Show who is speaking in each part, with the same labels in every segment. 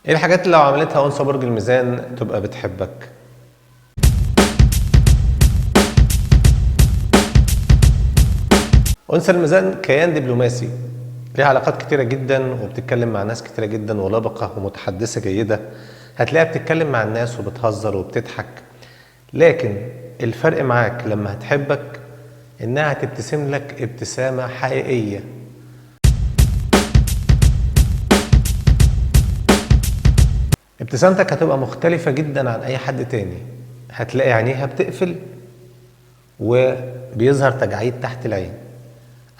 Speaker 1: ايه الحاجات اللي لو عملتها انثى برج الميزان تبقى بتحبك؟ انثى الميزان كيان دبلوماسي، ليها علاقات كتيرة جدا وبتتكلم مع ناس كتيرة جدا ولبقة ومتحدثة جيدة. هتلاقيها بتتكلم مع الناس وبتهزر وبتضحك، لكن الفرق معاك لما هتحبك انها هتبتسم لك ابتسامة حقيقية. ابتسامتك هتبقى مختلفة جدا عن اي حد تاني، هتلاقي عينيها بتقفل وبيظهر تجاعيد تحت العين.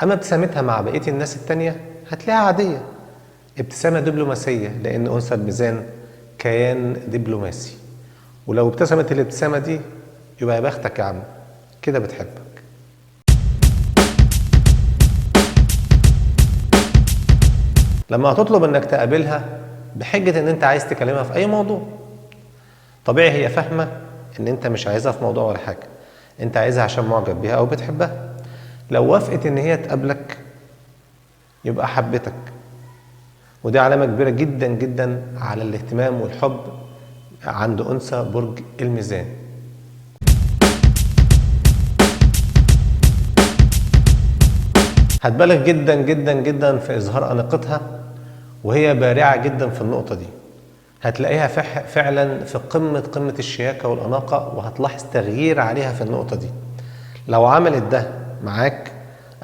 Speaker 1: اما ابتسامتها مع بقية الناس التانية هتلاقيها عادية، ابتسامة دبلوماسية، لان انثى الميزان كيان دبلوماسي. ولو ابتسمت الابتسامة دي يبقى يا بختك يا عم، كده بتحبك. لما هتطلب انك تقابلها بحجة ان انت عايز تكلمها في اي موضوع، طبيعي هي فاهمة ان انت مش عايزها في موضوع ولا حاجة، انت عايزها عشان معجب بيها او بتحبها. لو وافقت ان هي تقابلك يبقى حبتك، ودي علامة كبيرة جدا جدا على الاهتمام والحب عند انثى برج الميزان. هتبالغ جدا جدا جدا في اظهار اناقتها، وهي بارعة جدا في النقطة دي. هتلاقيها فعلا في قمة الشياكة والأناقة، وهتلاحظ تغيير عليها في النقطة دي. لو عملت ده معاك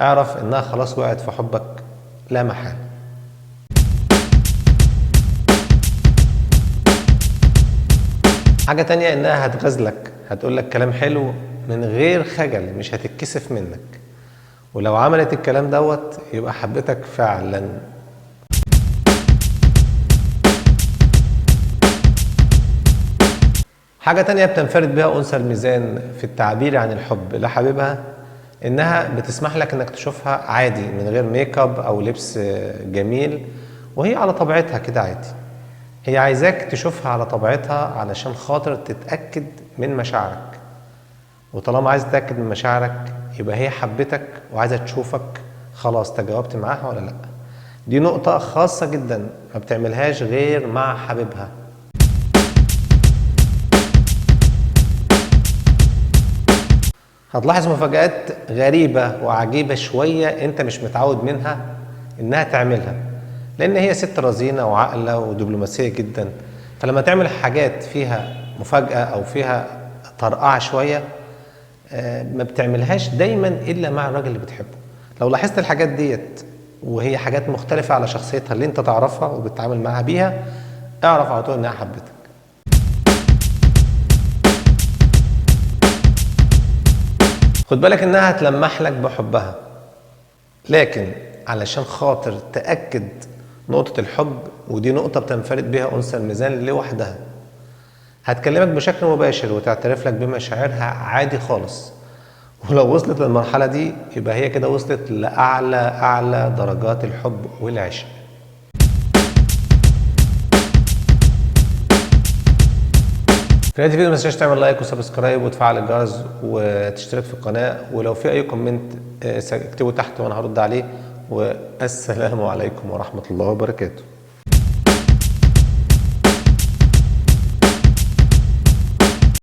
Speaker 1: اعرف انها خلاص وقعت في حبك لا محالة. حاجة تانية انها هتغزلك، هتقولك كلام حلو من غير خجل، مش هتتكسف منك. ولو عملت الكلام دوت يبقى حبتك فعلا. حاجة تانية بتنفرد بها أنثى الميزان في التعبير عن الحب لحبيبها، إنها بتسمح لك إنك تشوفها عادي من غير ميك اب أو لبس جميل، وهي على طبيعتها كده عادي. هي عايزاك تشوفها على طبيعتها علشان خاطر تتأكد من مشاعرك، وطالما عايز تتأكد من مشاعرك يبقى هي حبتك وعايزة تشوفك. خلاص تجاوبت معاها ولا لأ؟ دي نقطة خاصة جدا ما بتعملهاش غير مع حبيبها. هتلاحظ مفاجآت غريبة وعجيبة شوية انت مش متعود منها انها تعملها، لان هي ست رزينة وعاقلة ودبلوماسية جدا. فلما تعمل حاجات فيها مفاجأة او فيها طرقعة شوية ما بتعملهاش دايما الا مع الراجل اللي بتحبه. لو لاحظت الحاجات ديت وهي حاجات مختلفة على شخصيتها اللي انت تعرفها وبتتعامل معاها بيها، اعرف على طول انها حبتك. خد بالك انها هتلمح لك بحبها، لكن علشان خاطر تأكد نقطة الحب، ودي نقطة بتنفرد بها أنثى الميزان لوحدها، هتكلمك بشكل مباشر وتعترف لك بمشاعرها عادي خالص. ولو وصلت للمرحلة دي يبقى هي كده وصلت لأعلى درجات الحب والعشق. في نهاية الفيديو ما تنساش تعمل لايك وسبسكرايب وتفعل الجرس وتشترك في القناة، ولو في أي كومنت اكتبه تحت وأنا هرد عليه. والسلام عليكم ورحمة الله وبركاته.